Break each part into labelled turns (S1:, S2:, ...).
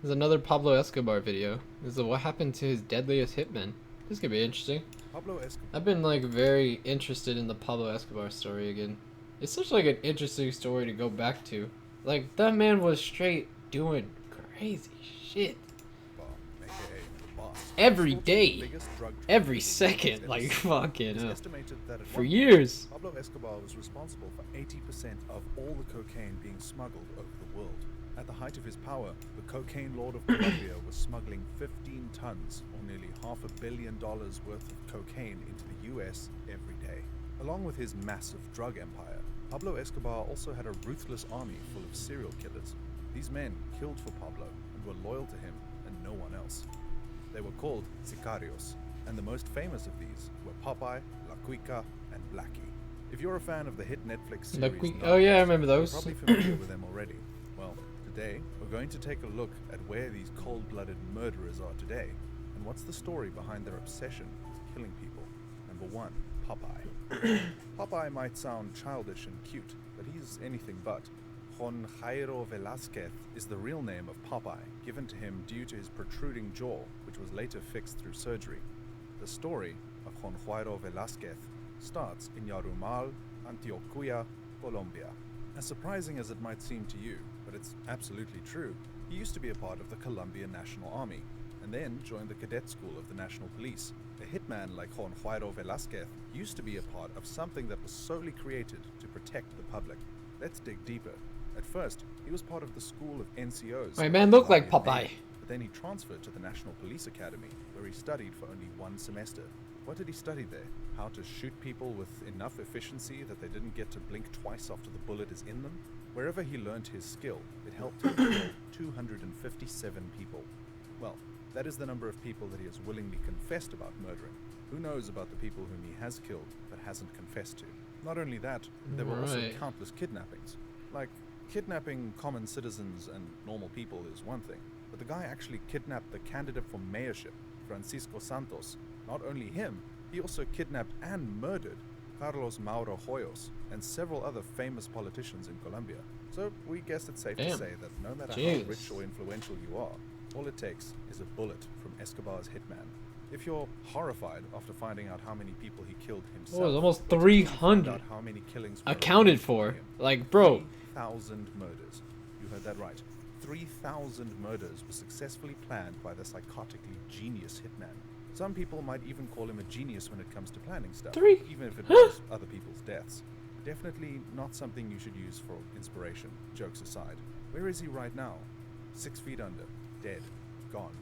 S1: There's another Pablo Escobar video. This is what happened to his Deadliest Hitmen. This could be interesting.
S2: Pablo Escobar.
S1: I've been like very interested in the Pablo Escobar story again. It's such like an interesting story to go back to. Like that man was straight doing crazy shit every day, every second, like fucking hell. For years.
S2: Pablo Escobar was responsible for 80% of all the cocaine being smuggled over the world. At the height of his power, the cocaine lord of Colombia was smuggling 15 tons, or nearly $500 million worth of cocaine into the US every day. Along with his massive drug empire, Pablo Escobar also had a ruthless army full of serial killers. These men killed for Pablo and were loyal to him and no one else. They were called sicarios, and the most famous of these were Popeye, La Cuica, and Blackie. If you're a fan of the hit Netflix series,
S1: oh yeah, I remember those.
S2: You're probably familiar with them already. Well, today we're going to take a look at where these cold-blooded murderers are today, and what's the story behind their obsession with killing people. Number 1, Popeye. Popeye might sound childish and cute, but he's anything but. Juan Jairo Velázquez is the real name of Popeye, given to him due to his protruding jaw, which was later fixed through surgery. The story of Juan Jairo Velázquez starts in Yarumal, Antioquia, Colombia. As surprising as it might seem to you, but it's absolutely true, he used to be a part of the Colombian National Army, and then joined the cadet school of the National Police. A hitman like Juan Jairo Velázquez used to be a part of something that was solely created to protect the public. Let's dig deeper. At first, he was part of the school of NCOs.
S1: My man looked like Popeye.
S2: But then he transferred to the National Police Academy, where he studied for only 1 semester. What did he study there? How to shoot people with enough efficiency that they didn't get to blink twice after the bullet is in them? Wherever he learned his skill, it helped him kill 257 people. Well, that is the number of people that he has willingly confessed about murdering. Who knows about the people whom he has killed but hasn't confessed to? Not only that, there were also countless kidnappings. Like, kidnapping common citizens and normal people is one thing, but the guy actually kidnapped the candidate for mayorship, Francisco Santos. Not only him, he also kidnapped and murdered Carlos Mauro Hoyos and several other famous politicians in Colombia. So we guess it's safe to say that no matter how rich or influential you are, all it takes is a bullet from Escobar's hitman. If you're horrified after finding out how many people he killed himself,
S1: it was almost 300
S2: how many killings
S1: accounted for. Like, bro,
S2: 3,000 murders. You heard that right. 3,000 murders were successfully planned by the psychotically genius hitman. Some people might even call him a genius when it comes to planning stuff, even if it was other people's deaths. Definitely not something you should use for inspiration, jokes aside. Where is he right now? 6 feet under, dead, gone,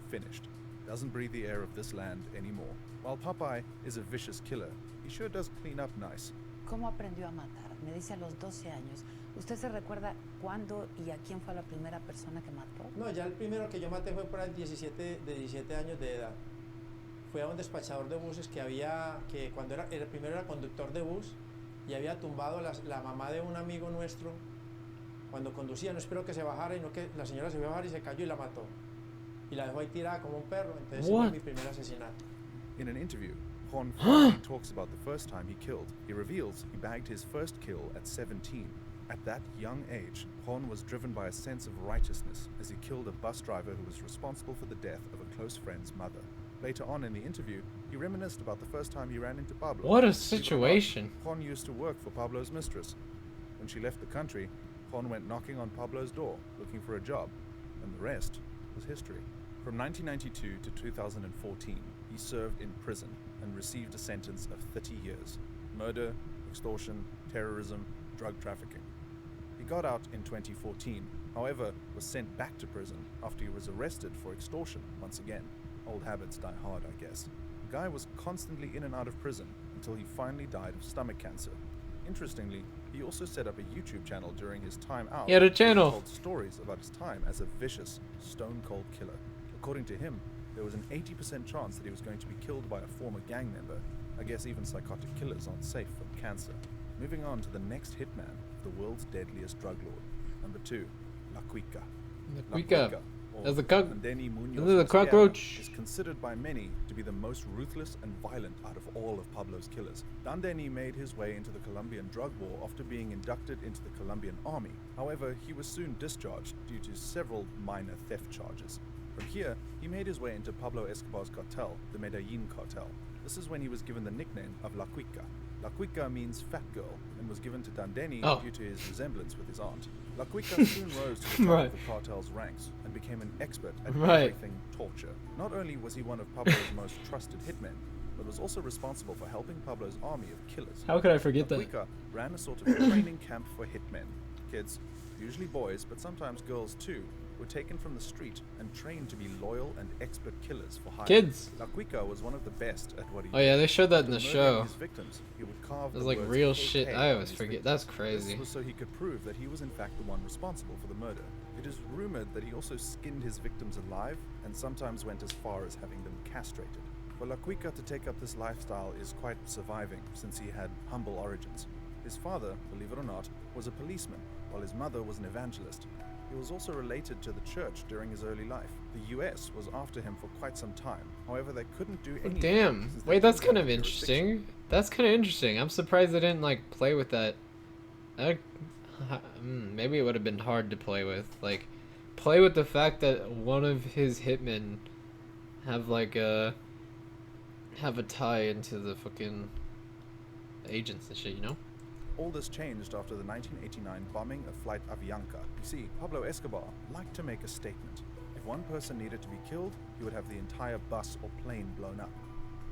S2: finished. Doesn't breathe the air of this land anymore. While Popeye is a vicious killer, he sure does clean up nice.
S3: ¿Cómo aprendió a matar? Me dice a los 12 años. ¿Usted se recuerda cuándo y a quién fue la primera persona que mató?
S4: No, ya el primero que yo maté fue por ahí de 17 años de edad. Fue a un despachador de buses que había, que cuando era, el primero era conductor de bus y había tumbado la mamá de un amigo nuestro cuando conducía. No esperó que se bajara y no que la señora se iba a bajar y se cayó y la mató. Y la dejó ahí tirada como un perro. Entonces ese fue mi primer asesinato.
S2: In an interview, Juan finally talks about the first time he killed. He reveals he bagged his first kill at 17. At that young age, Juan was driven by a sense of righteousness as he killed a bus driver who was responsible for the death of a close friend's mother. Later on in the interview, he reminisced about the first time he ran into Pablo.
S1: What a situation.
S2: Juan used to work for Pablo's mistress. When she left the country, Juan went knocking on Pablo's door, looking for a job, and the rest was history. From 1992 to 2014, he served in prison and received a sentence of 30 years. Murder, extortion, terrorism, drug trafficking. He got out in 2014, however, was sent back to prison after he was arrested for extortion once again. Old habits die hard, I guess. The guy was constantly in and out of prison until he finally died of stomach cancer. Interestingly, he also set up a YouTube channel during his time out.
S1: He had a channel.
S2: He told stories about his time as a vicious, stone-cold killer. According to him, there was an 80% chance that he was going to be killed by a former gang member. I guess even psychotic killers aren't safe from cancer. Moving on to the next hitman, the world's deadliest drug lord. Number 2, La Cuica.
S1: La Cuica.
S2: or
S1: There's a
S2: Dandeni Muñoz
S1: there's a
S2: Mosquera,
S1: cockroach.
S2: is considered by many to be the most ruthless and violent out of all of Pablo's killers. Dandeni made his way into the Colombian drug war after being inducted into the Colombian army. However, he was soon discharged due to several minor theft charges. From here, he made his way into Pablo Escobar's cartel, the Medellin cartel. This is when he was given the nickname of La Cuica. La Cuica means fat girl, and was given to Dandeni due to his resemblance with his aunt. La Cuica soon rose to the top of the cartel's ranks and became an expert at everything torture. Not only was he one of Pablo's most trusted hitmen, but was also responsible for helping Pablo's army of killers.
S1: How could I forget
S2: La
S1: that?
S2: Cuica ran a sort of training camp for hitmen. Kids, usually boys, but sometimes girls too, were taken from the street and trained to be loyal and expert killers for hire.
S1: Kids.
S2: La Cuica was one of the best at what he did.
S1: Oh yeah, they showed that in the
S2: After
S1: show.
S2: murdering his victims, he would carve
S1: It was
S2: the
S1: like
S2: words
S1: real
S2: KK
S1: shit. I
S2: on
S1: always
S2: his
S1: forget.
S2: victims.
S1: That's crazy.
S2: This was so he could prove that he was in fact the one responsible for the murder. It is rumored that he also skinned his victims alive and sometimes went as far as having them castrated. For La Cuica to take up this lifestyle is quite surviving, since he had humble origins. His father, believe it or not, was a policeman, while his mother was an evangelist. He was also related to the church during his early life. The US was after him for quite some time. However, they couldn't do anything.
S1: Damn.
S2: since they
S1: Wait, that's
S2: didn't
S1: kind
S2: have
S1: of
S2: the jurisdiction.
S1: interesting. That's kind of interesting. I'm surprised they didn't like play with that. Maybe it would have been hard to play with. Like, play with the fact that one of his hitmen have like a tie into the fucking agents and shit, you know?
S2: All this changed after the 1989 bombing of Flight Avianca. You see, Pablo Escobar liked to make a statement. If one person needed to be killed, he would have the entire bus or plane blown up.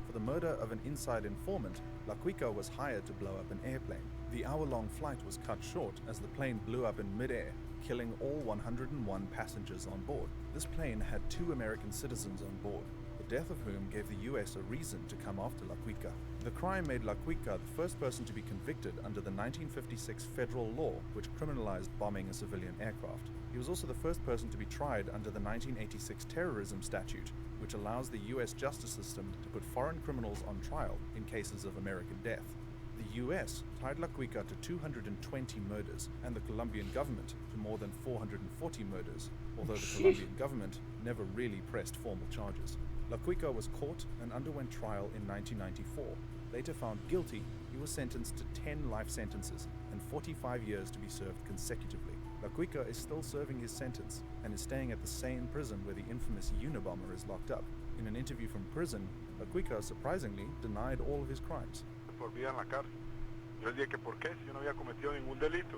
S2: For the murder of an inside informant, La Cuica was hired to blow up an airplane. The hour-long flight was cut short as the plane blew up in midair, killing all 101 passengers on board. This plane had 2 American citizens on board, the death of whom gave the US a reason to come after La Cuica. The crime made La Cuica the first person to be convicted under the 1956 federal law, which criminalized bombing a civilian aircraft. He was also the first person to be tried under the 1986 terrorism statute, which allows the US justice system to put foreign criminals on trial in cases of American death. The US tied La Cuica to 220 murders, and the Colombian government to more than 440 murders, although the Colombian government never really pressed formal charges. La Cuica was caught and underwent trial in 1994. Later found guilty, he was sentenced to 10 life sentences and 45 years to be served consecutively. La Cuica is still serving his sentence and is staying at the same prison where the infamous Unabomber is locked up. In an interview from prison, La Cuica surprisingly denied all of his crimes.
S5: Por vida en la cárcel. Yo les dije que por qué, si yo no había cometido ningún delito.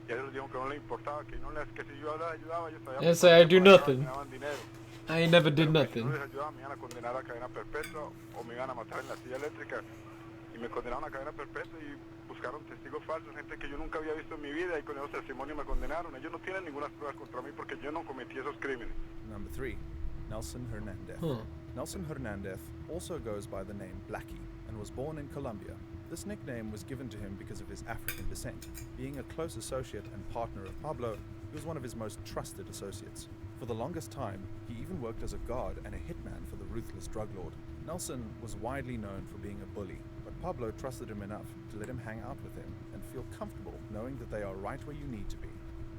S5: Y ellos dijeron que no les importaba, que no les, que si yo ayudaba, ellos sabían.
S1: Yes, I do nothing.
S5: Me daban dinero.
S1: I never did
S5: Pero que si
S1: nothing.
S5: no les ayudaba, me iban a condenar a cadena perpetua o me iban a matar en la silla eléctrica. Y me condenaron a cadena perpetua y buscaron testigos falsos, gente que yo nunca había visto en mi vida y con esos testimonios me condenaron. Ellos no tienen ninguna pruebas contra mí porque yo no cometí esos crímenes.
S2: Number 3. Nelson Hernandez. Nelson Hernandez also goes by the name Blackie and was born in Colombia. This nickname was given to him because of his African descent. Being a close associate and partner of Pablo, he was one of his most trusted associates. For the longest time, he even worked as a guard and a hitman for the ruthless drug lord. Nelson was widely known for being a bully, but Pablo trusted him enough to let him hang out with him and feel comfortable knowing that they are right where you need to be.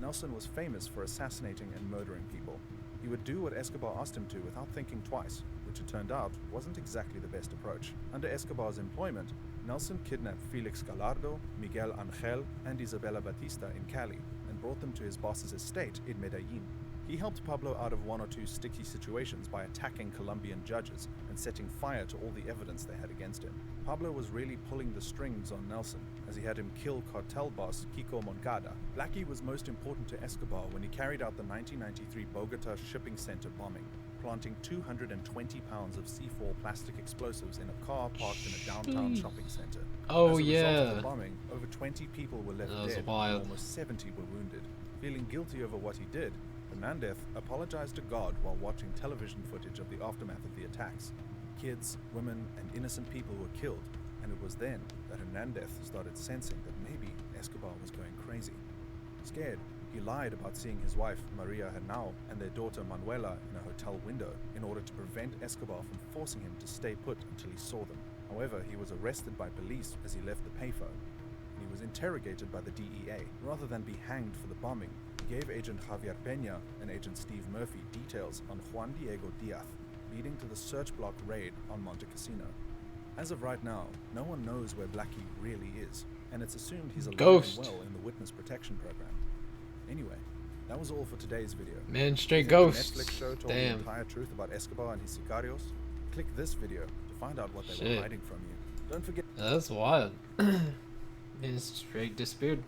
S2: Nelson was famous for assassinating and murdering people. He would do what Escobar asked him to without thinking twice, which it turned out wasn't exactly the best approach. Under Escobar's employment, Nelson kidnapped Felix Gallardo, Miguel Angel, and Isabela Batista in Cali and brought them to his boss's estate in Medellin. He helped Pablo out of 1 or 2 sticky situations by attacking Colombian judges and setting fire to all the evidence they had against him. Pablo was really pulling the strings on Nelson, as he had him kill cartel boss Kiko Moncada. Blackie was most important to Escobar when he carried out the 1993 Bogota shipping center bombing, planting 220 pounds of C4 plastic explosives in a car parked in a downtown shopping center.
S1: Oh,
S2: As a result of
S1: yeah.
S2: the bombing, over 20 people were left
S1: That was
S2: dead
S1: wild.
S2: and almost 70 were wounded. Feeling guilty over what he did, Hernandez apologized to God while watching television footage of the aftermath of the attacks. Kids, women, and innocent people were killed, and it was then that Hernandez started sensing that maybe Escobar was going crazy. Scared, he lied about seeing his wife, Maria Henao, and their daughter, Manuela, in a hotel window in order to prevent Escobar from forcing him to stay put until he saw them. However, he was arrested by police as he left the payphone. He was interrogated by the DEA. Rather than be hanged for the bombing, he He gave Agent Javier Peña and Agent Steve Murphy details on Juan Diego Diaz, leading to the search block raid on Monte Cassino. As of right now, no one knows where Blackie really is, and it's assumed he's alive
S1: Ghost.
S2: and well in the witness protection program. Anyway, that was all for today's video.
S1: Man, straight
S2: Think
S1: ghosts.
S2: The Netflix show told the
S1: Damn.
S2: entire truth about Escobar and his sicarios? Click this video to find out what they were
S1: Shit.
S2: hiding from you. Don't forget.
S1: That's wild. Man, straight disappeared.